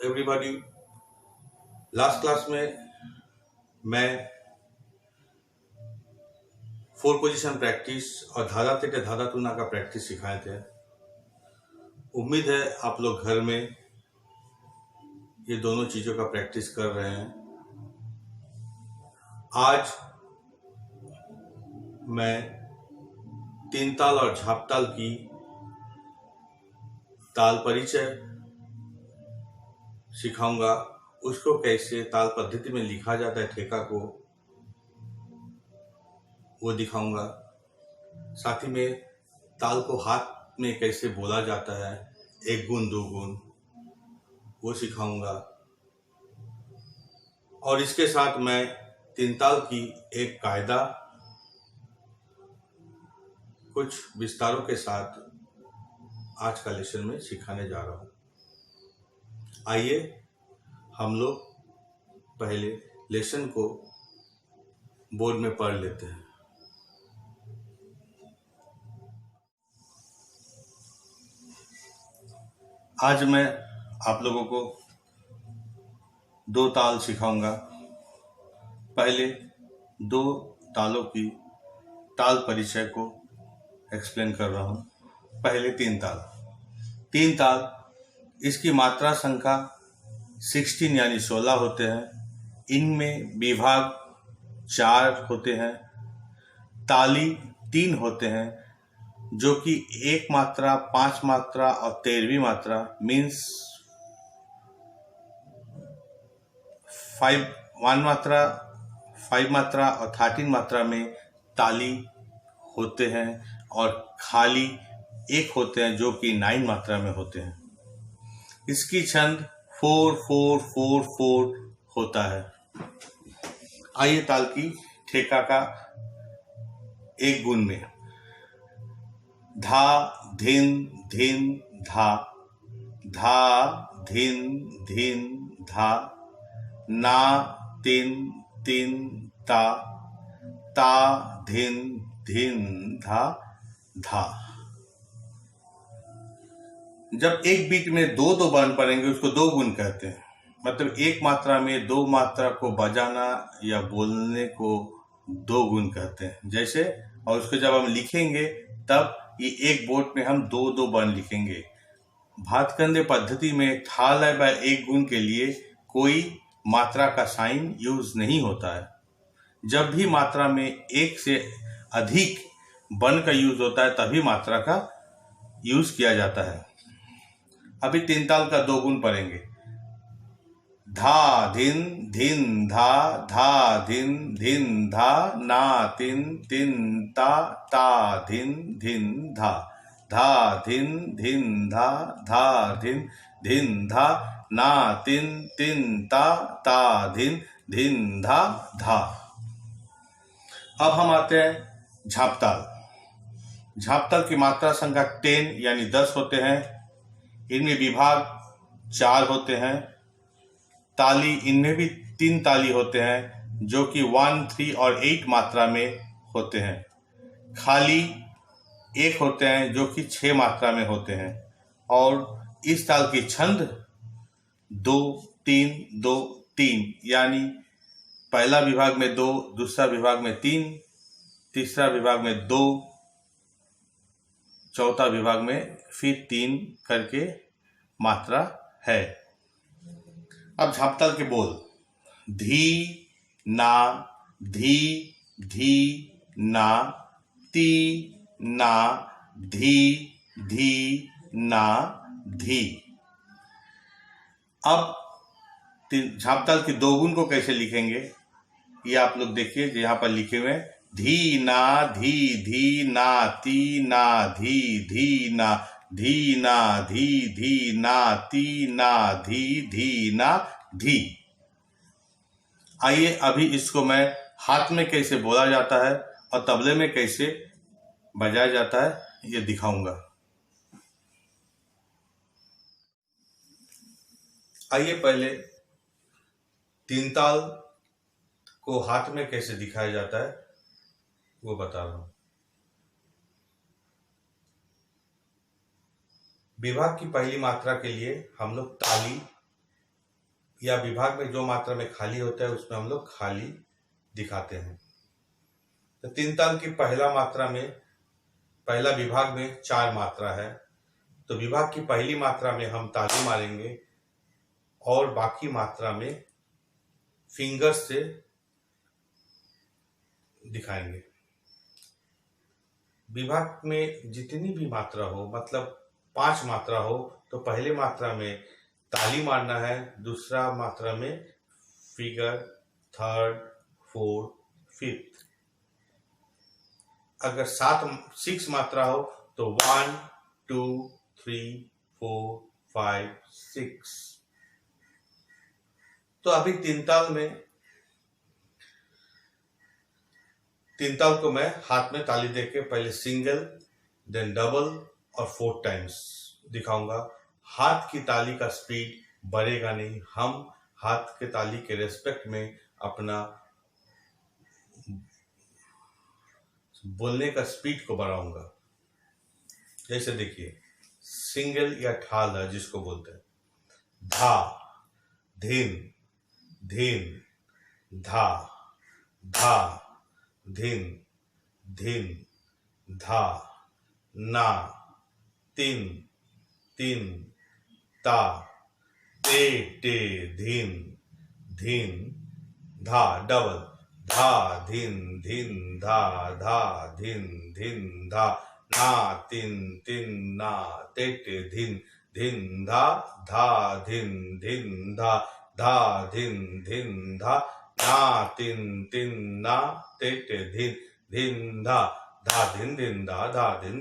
Everybody, last class में मैं 4 position practice और धाधा तेटे धाधा तुना का प्रैक्टिस सिखाए थे। उम्मीद है आप लोग घर में ये दोनों चीज़ों का प्रैक्टिस कर रहे हैं। आज मैं तीन ताल और झाप ताल की ताल परिचय सिखाऊंगा। उसको कैसे ताल पद्धति में लिखा जाता है ठेका को, वो दिखाऊंगा। साथ ही में ताल को हाथ में कैसे बोला जाता है, एक गुण दो गुण, वो सिखाऊंगा। और इसके साथ मैं तीन ताल की एक कायदा कुछ विस्तारों के साथ आज का लेसन में सिखाने जा रहा हूँ। आइए हम लोग पहले लेसन को बोर्ड में पढ़ लेते हैं। आज मैं आप लोगों को दो ताल सिखाऊंगा। पहले दो तालों की ताल परिचय को एक्सप्लेन कर रहा हूँ। पहले तीन ताल, इसकी मात्रा संख्या 16 यानी 16 होते हैं। इनमें विभाग 4 होते हैं। ताली 3 होते हैं, जो कि 1 मात्रा, 5 मात्रा और 13वीं मात्रा मीन्स 1 मात्रा, 5 मात्रा और 13 मात्रा में ताली होते हैं, और खाली 1 होते हैं जो कि 9 मात्रा में होते हैं। इसकी छंद 4-4-4-4 होता है। आइए ताल की ठेका का एक गुण में। धा धिन धिन धा, धा धिन धिन धा, ना तिन तिन ता, ता धिन धिन धा धा। जब एक बीट में दो दो वर्ण पड़ेंगे उसको दो गुण कहते हैं। मतलब एक मात्रा में दो मात्रा को बजाना या बोलने को दो गुण कहते हैं। जैसे, और उसको जब हम लिखेंगे तब ये एक बोट में हम दो दो वर्ण लिखेंगे। भातखंडे पद्धति में ठा लय व एक गुण के लिए कोई मात्रा का साइन यूज नहीं होता है। जब भी मात्रा में एक से अधिक वर्ण का यूज होता है तभी मात्रा का यूज किया जाता है। अभी तीन ताल का दो गुण पढ़ेंगे। धा धिन धिन धा, धा धिन धिन धा, ना तिन तिन ता, ता धिन धिन धा, धा धिन धिन धा, धा धिन धिन धा, ना तिन तिन ता, ता धिन धिन धा धा। अब हम आते हैं झापताल। झापताल की मात्रा संख्या 10 यानी 10 होते हैं। इनमें विभाग 4 होते हैं। ताली, इनमें भी 3 ताली होते हैं, जो कि 1, 3 और 8 मात्रा में होते हैं। खाली 1 होते हैं, जो कि 6 मात्रा में होते हैं। और इस ताल की छंद 2-3-2-3 यानी पहला विभाग में 2, दूसरा विभाग में 3, तीसरा विभाग में 2, चौथा विभाग में फिर 3 करके मात्रा है। अब झापताल के बोल। धी ना, धी धी ना, ती ना, धी धी ना, धी। अब झापताल के दो गुण को कैसे लिखेंगे ये आप लोग देखिए। यहाँ पर लिखे हुए हैं। धी ना, धी धी ना, ती ना, धी धी ना, धी ना, धी धी ना, ती ना, धी धी ना, धी। आइए अभी इसको मैं हाथ में कैसे बोला जाता है और तबले में कैसे बजाया जाता है ये दिखाऊंगा। आइए पहले तीन ताल को हाथ में कैसे दिखाया जाता है वो बता रहा हूं। विभाग की पहली मात्रा के लिए हम लोग ताली या विभाग में जो मात्रा में खाली होता है उसमें हम लोग खाली दिखाते हैं। तो तीन ताल की पहला विभाग में 4 मात्रा है, तो विभाग की पहली मात्रा में हम ताली मारेंगे और बाकी मात्रा में फिंगर से दिखाएंगे। विभाग में जितनी भी मात्रा हो, मतलब 5 मात्रा हो, तो पहले मात्रा में ताली मारना है, दूसरा मात्रा में फिगर, थर्ड, फोर्थ, फिफ्थ। अगर 6 मात्रा हो तो 1 2 3 4 5 6। तो अभी तीन ताल को मैं हाथ में ताली देके पहले सिंगल, देन डबल और 4 टाइम्स दिखाऊंगा। हाथ की ताली का स्पीड बढ़ेगा नहीं, हम हाथ के ताली के रेस्पेक्ट में अपना बोलने का स्पीड को बढ़ाऊंगा। जैसे देखिए, सिंगल या ठाल है जिसको बोलते हैं, धा, धिन, धिन, धा, धा, धिन, धिन, धा, ना, तिन, तिन, ता, ते, टे, धिन, धिन, धा, डबल, धा, धिन, धिन, धा, धा, धिन, धिन, धा, ना, तिन, तिन, ना, ते, टे, धिन, धिन, धा, धा, धिन, धिन, धा, धा, धिन, धिन, धा, ना, तिन, तिन, ना, ते, टे, धिन, धिन, धा, धा, धिन, धिन, धा, धा,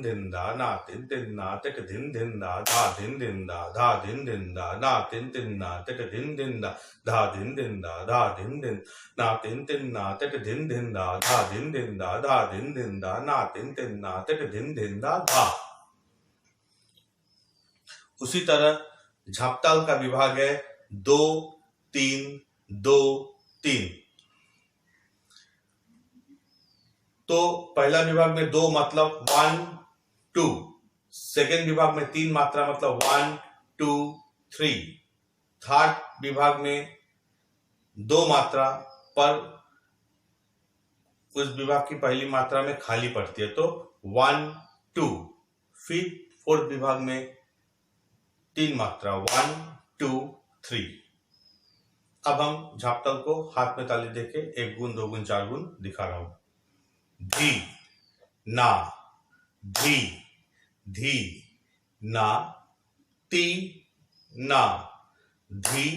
धिन, धिन, धा, ना, तिन, तिन, ना, ते, टे, धिन, धिन, धा, धा, धिन, धिन, धा, धा, धिन, धिन, धा, ना, तिन, तिन, ना, ते, टे, धिन, धिन, धा, धा, धिन, धिन, धा, धा, धिन, धिन, ना, तिन, तिन, ना, ते, टे, धिन, धिन, धा, धा, धिन, धिन, धा, धा, धिन, धिन, धा, ना, तिन, तिन, ना, ते, टे, धिन, धिन, धा, धा। उसी तरह झापताल का विभाग है 2 3 2 3। तो पहला विभाग में 2 मतलब 1 2, सेकेंड विभाग में 3 मात्रा मतलब 1 2 3, थर्ड विभाग में 2 मात्रा पर उस विभाग की पहली मात्रा में खाली पड़ती है, तो 1 2। फिर फोर्थ विभाग में 3 मात्रा 1 2 3। अब हम झापताल को हाथ में ताली देके 1 गुण 2 गुण 4 गुण दिखा रहा हूं। धी, ना, धी, धी, ना, ती, ना, धी,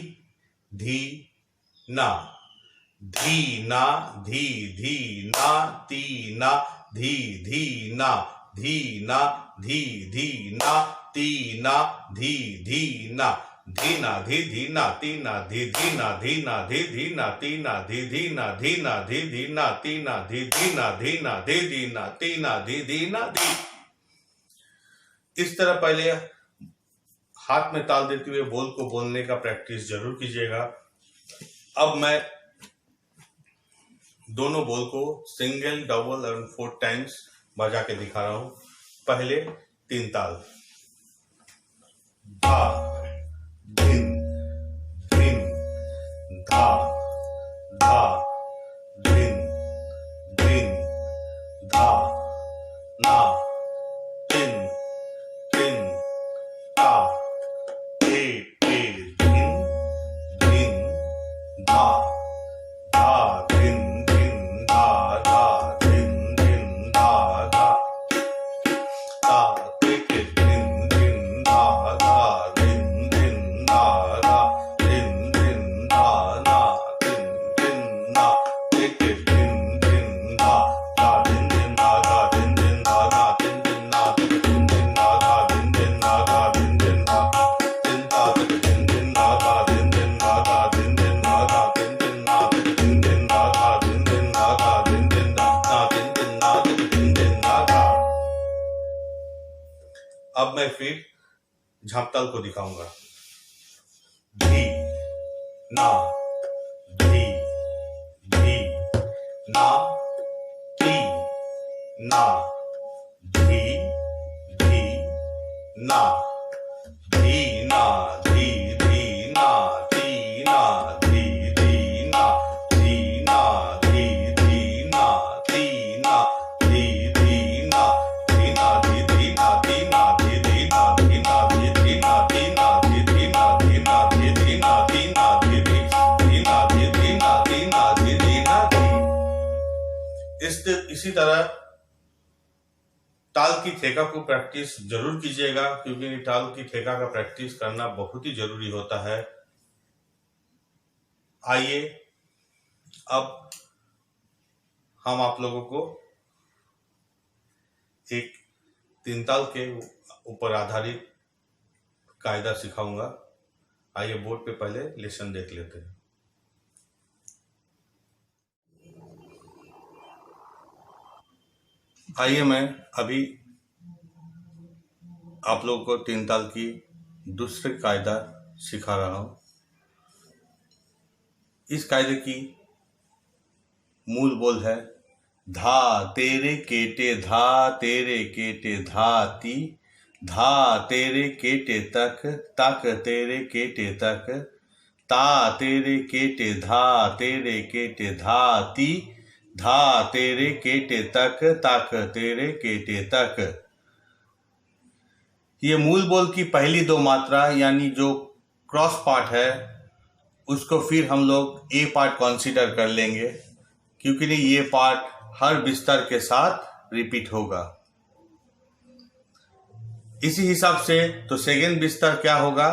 धी, ना, धी, ना, धी, धी, ना, ती, ना, धी, धी, ना, धी, ना, धी, धी, ना, ती, ना, धी, धी, ना, धी, ना, धी, धी, ना, ती, ना, धी, धी, ना, धी, ना, धी, धी, ना, ती, ना, धी, धी, ना, धी, ना, धी, धी, ना, ती, ना, धी, धी, ना, धी, ना, धी, धी, ना, ती, ना, धी, धी, ना, धी। इस तरह पहले हाथ में ताल देते हुए बोल को बोलने का प्रैक्टिस जरूर कीजिएगा। अब मैं दोनों बोल को सिंगल, डबल और 4 टाइम्स बजा के दिखा रहा हूं। पहले 3 ताल, धा, धिन, धिन, धा, धा, धिन, धिन, धा, ना, तिन, तिन, ता, ते, टे, धिन, धिन, धा, धा, धिन, धिन, धा, धा, धिन, धिन, धा, धा, ता, ते, टे, धिन, धिन, धा, धा, धिन, धिन, धा, धा, धिन, धिन, धा, ना, तिन, तिन, ना, ते, टे, धिन, धिन, धा, धा, धिन, धिन, धा, धा, धिन, धिन, धा, ना, तिन, तिन, ना, ते, टे, धिन, धिन, धा, धा, धिन, धिन, धा, धा, धिन, धिन, धा, तिन, ता, ते, टे, धिन, धिन, धा, धा, धिन, धिन, धा, धा, धिन, धिन, धा, धा, तिन, तिन, ना, ते, टे, धिन, धिन, धा, धा, धिन, धिन, धा, धा, धिन, धिन, धा, ना, तिन, तिन, ना, ते, टे, धिन, धिन, धा, धा। अब मैं फिर झापताल को दिखाऊंगा। धी, ना, धी, धी, ना, ती, ना, धी, धी, ना, धी, ना, धी, धी, ना, ती, ना, इसी तरह ताल की थेका को प्रैक्टिस जरूर कीजिएगा, क्योंकि ताल की थेका का प्रैक्टिस करना बहुत ही जरूरी होता है। आइए अब हम आप लोगों को एक तीन ताल के ऊपर आधारित कायदा सिखाऊंगा। आइए बोर्ड पे पहले लेसन देख लेते हैं। आइए मैं अभी आप लोगों को तीन ताल की दूसरे कायदा सिखा रहा हूं। इस कायदे की मूल बोल है धा तेरे केटे धा तेरे केटे धाती, धा तेरे केटे तक तक तेरे केटे तक, ता तेरे केटे धा तेरे केटे धाती, धा तेरे केटे तक तक तेरे केटे तक। ये मूल बोल की पहली दो मात्रा यानी जो क्रॉस पार्ट है उसको फिर हम लोग ए पार्ट कंसीडर कर लेंगे, क्योंकि ये पार्ट हर बिस्तर के साथ रिपीट होगा। इसी हिसाब से तो सेकेंड बिस्तर क्या होगा,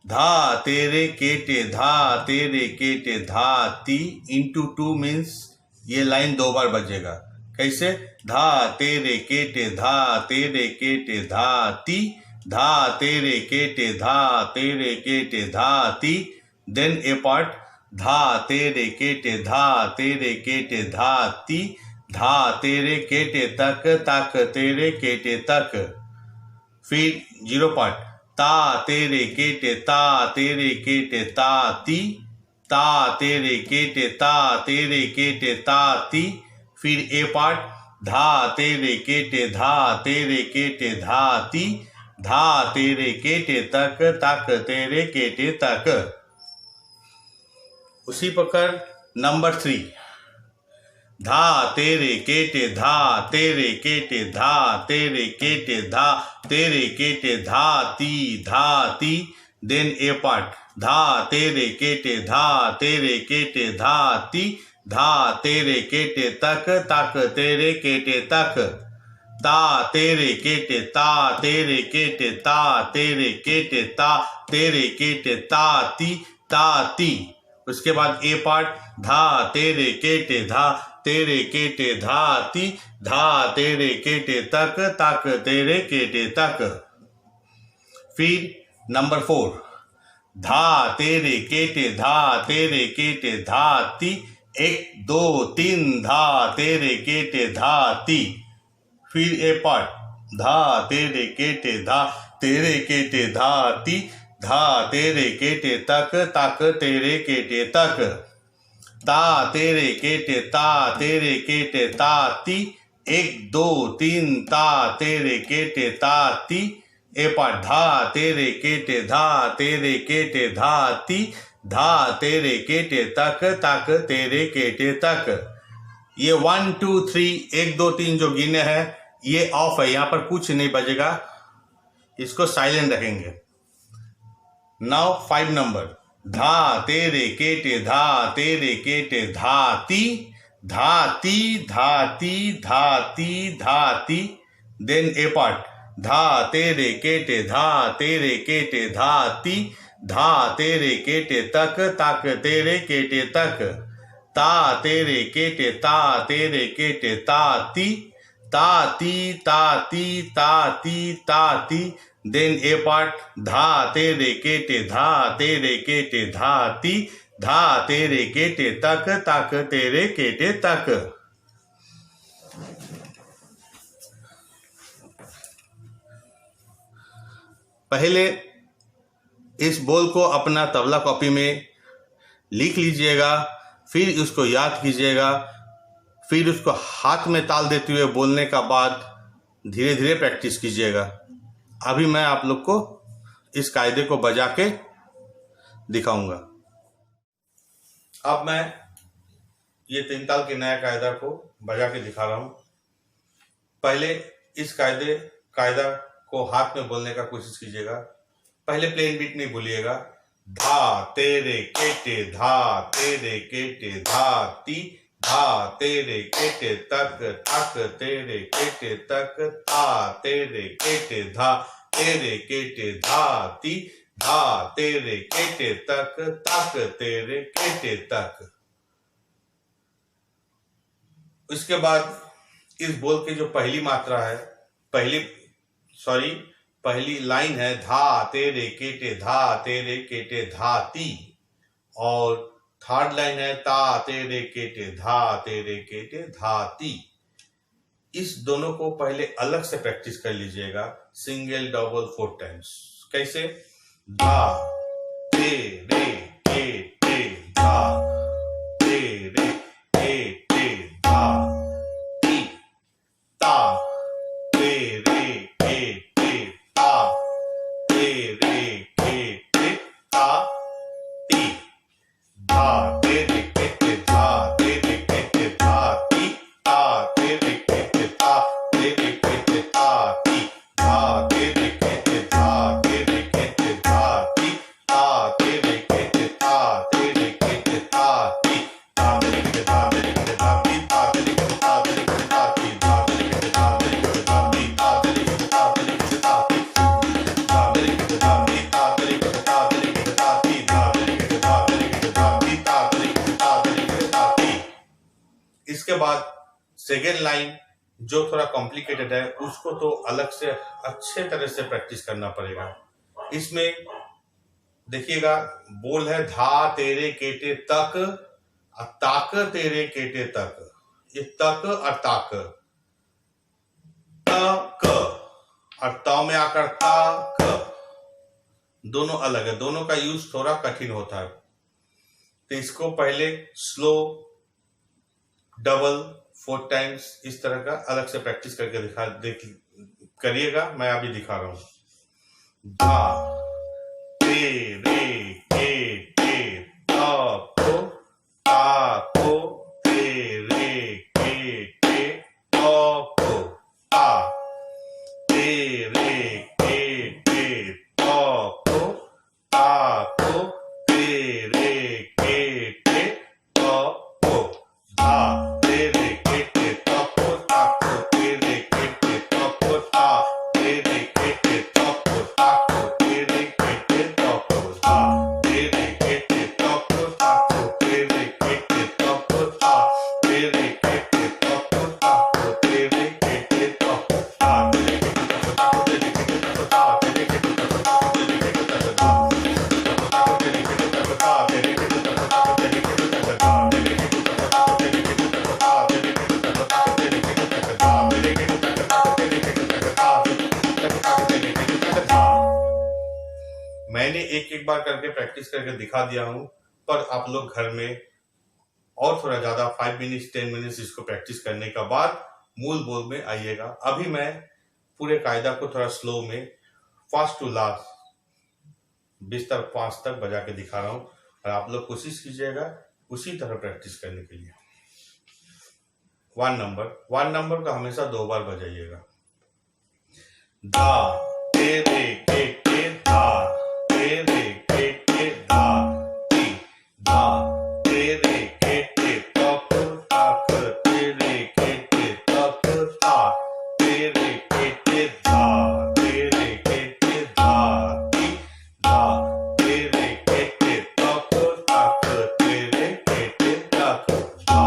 धा तेरे केटे धा तेरे केटे धाती इंटू 2 मीन्स ये लाइन दो बार बजेगा। कैसे, धा तेरे केटे धा तेरे केटे धाती, धा तेरे केटे धा तेरे केटे धाती, देन ए पार्ट धा तेरे केटे धा तेरे केटे धाती, धा तेरे केटे तक तक तेरे केटे तक। फिर जीरो पार्ट ता तेरे केटे ता तेरे केटे ताती, ता तेरे केटे ता तेरे केटे ताती। फिर ए पार्ट धा तेरे केटे धा तेरे केटे धाती, धा तेरे केटे तक तक तेरे केटे तक। उसी प्रकार नंबर 3 धा तेरे केटे धा तेरे केटे धा तेरे केटे धा तेरे केटे धाती धाती, देन ए पार्ट धा तेरे केटे धा तेरे केटे धाती, धा तेरे केटे तक तक तेरे केटे तक, ता तेरे केटे ता तेरे केटे ता तेरे केटे ता तेरे केटे ताती ताती। उसके बाद ए पार्ट धा तेरे केटे धा तेरे केटे धाती, धा तेरे केटे तक तक तेरे केटे तक। फिर नंबर 4 धा तेरे केटे धा तेरे केटे धाती, 1 2 3 धा तेरे केटे धाती। फिर ए पार्ट धा तेरे केटे धा तेरे केटे धाती, धा तेरे केटे तक तक तेरे केटे तक, ता तेरे केटे ता तेरे केटे ताती, 1 2 3 ता तेरे केटे ताती। ए पार्ट धा तेरे केटे धा तेरे केटे धाती, धा तेरे केटे तक तक तेरे केटे तक। ये 1 2 3 1 2 3 जो गिने हैं ये ऑफ है, यहाँ पर कुछ नहीं बजेगा, इसको साइलेंट रखेंगे। नाउ 5 नंबर धा तेरे केटे धा तेरे केटे धाती, धाती धाती धाती धाती, देन ए पार्ट धा तेरे केटे धा तेरे केटे धाती, धा तेरे केटे तक तक तेरे केटे तक, ता तेरे केटे ता तेरे केटे ताती, ताती ताती ताती ताती, देन ए पार्ट धा तेरे केटे धा तेरे केटे धाती, धा तेरे केटे तक तक तेरे केटे तक। पहले इस बोल को अपना तबला कॉपी में लिख लीजिएगा, फिर उसको याद कीजिएगा, फिर उसको हाथ में ताल देते हुए बोलने का बाद धीरे धीरे प्रैक्टिस कीजिएगा। अभी मैं आप लोग को इस कायदे को बजा के दिखाऊंगा। अब मैं ये तीन ताल के नया कायदा को बजा के दिखा रहा हूं। पहले इस कायदा को हाथ में बोलने का कोशिश कीजिएगा। पहले प्लेन बीट नहीं बोलिएगा। धा तेरे केटे धा तेरे केटे धाती, धा तेरे केटे तक तक तेरे केटे तक ता तेरे केटे धा तेरे केटे धाती धा तेरे केटे तक तक तेरे केटे तक। इसके बाद इस बोल की जो पहली मात्रा है, पहली लाइन है धा तेरे केटे धा तेरे केटे धाती, और थर्ड लाइन है ता तेरे केटे धा तेरे केटे धाती। इस दोनों को पहले अलग से प्रैक्टिस कर लीजिएगा, सिंगल डबल 4 टाइम्स। कैसे? धा तेरे केटे धा तेरे केटे धाती ता तेरे केटे ता तेरे केटे ताती धा तेरे केटे धा तेरे केटे धाती ता तेरे केटे ता तेरे केटे ताती धा तेरे केटे धा तेरे केटे धाती ता तेरे केटे ता तेरे केटे ताती ता तेरे केटे धा तेरे केटे धाती ता तेरे केटे ता तेरे केटे ताती धा तेरे केटे धा तेरे केटे धाती ता तेरे केटे ता तेरे केटे ताती धा तेरे केटे धाती ता तेरे केटे ता तेरे केटे ताती धा तेरे केटे धा तेरे केटे धाती ता तेरे केटे ता तेरे केटे ताती। इसके बाद सेकेंड लाइन जो थोड़ा कॉम्प्लिकेटेड है, उसको तो अलग से अच्छे तरह से प्रैक्टिस करना पड़ेगा। इसमें देखिएगा, बोल है धा तेरे केटे तक ताक तेरे केटे तक। ये तक और ताक, तक और त में आकर ताक, दोनों अलग है, दोनों का यूज थोड़ा कठिन होता है। तो इसको पहले स्लो डबल 4 टाइम्स इस तरह का अलग से प्रैक्टिस करके करिएगा। मैं अभी दिखा रहा हूं। धा तेरे केटे ताको ताको तेरे केटे ताको ता तेरे केटे ताको ताको तेरे केटे ताको धा तेरे केटे ताको ताको तेरे केटे ताको ता तेरे केटे ताको ताको तेरे केटे ताको धा तेरे केटे ताको ताको तेरे केटे ताको ता तेरे केटे ताको ताको तेरे केटे ताको ता तेरे केटे ताको ताको तेरे केटे ताको ता तेरे केटे ताको ताको तेरे केटे ताको धा तेरे केटे ताको ता तेरे केटे ताको ताको तेरे केटे ताको धा तेरे केटे ताको ताको तेरे केटे ताको ता तेरे केटे ताको ताको तेरे केटे ताको धा तेरे केटे ताको ताको तेरे केटे ताको ता तेरे केटे ताको धा। मैंने एक बार करके प्रैक्टिस करके दिखा दिया हूं, पर आप लोग घर में और थोड़ा ज्यादा 5 मिनट्स 10 मिनट्स इसको प्रैक्टिस करने के बाद मूल बोल में आइएगा। अभी मैं पूरे कायदा को थोड़ा स्लो में फर्स्ट टू लास्ट 20 तक 5 तक बजा के दिखा रहा हूं, और आप लोग कोशिश कीजिएगा उसी तरह प्रैक्टिस करने के लिए। 1 नंबर का हमेशा 2 बार बजाइएगा। धा तेरे केटे धा तेरे केटे धाती धा तेरे केटे तक तक तेरे केटे तक ता तेरे केटे धा तेरे केटे धाती धा तेरे केटे तक तक तेरे केटे तक धा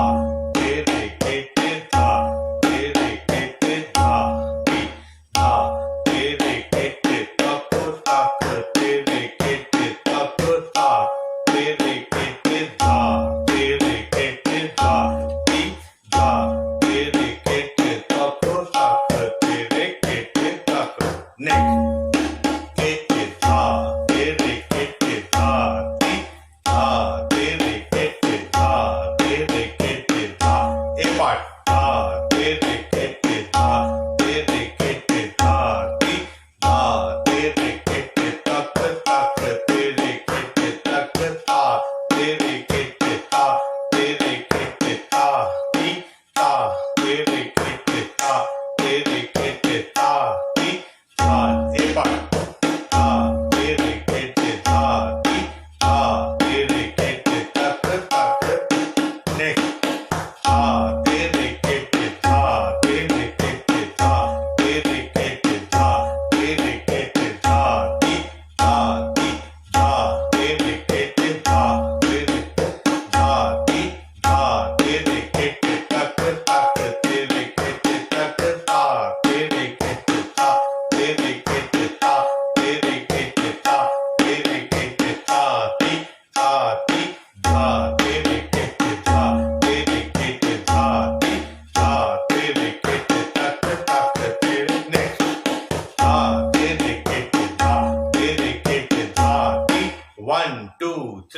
तेरे केटे धा तेरे केटे धाती धा तेरे केटे तक तक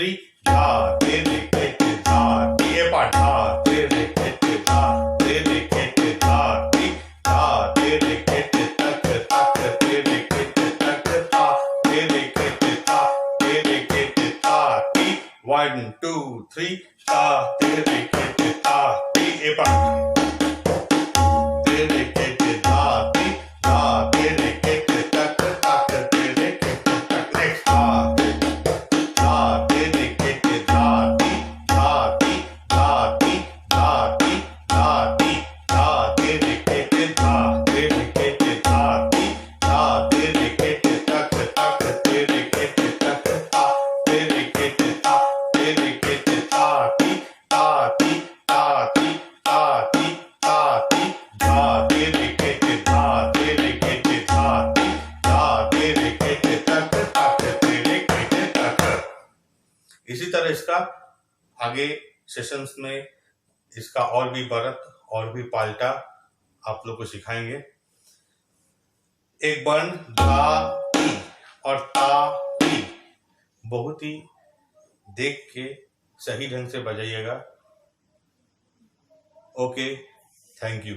3 धा दे रे के ते धा टी ए पा धा दे रे के ते धा दे रे के ते धा टी धा दे रे के ते तक तक दे रे के ते तक ता दे रे के ते ता दे रे के ते ता टी 1 2 3 ता दे रे के ते ता टी ए पा दे रे के ते धा टी धा दे रे के ते तक तक दे रे के ते तक नेक्स्ट धा दे रे के ते धा टी धा टी धा टी धा टी धा टी धा दे रे के ते धा दे रे के ते धा टी धा दे रे के ते तक तक दे रे के ते तक ता दे रे के ते ता दे रे के ते ता टी ता टी ता टी ता टी ता टी धा दे रे के ते धा दे रे के ते धा टी धा दे रे के ते तक तक दे रे के ते तक। इसी तरह इसका आगे सेशंस में इसका और भी बरत और भी पाल्टा आप लोग को सिखाएंगे। एक वर्ण धा टी और ता टी बहुत ही देख के सही ढंग से बजाइएगा। Okay, thank you.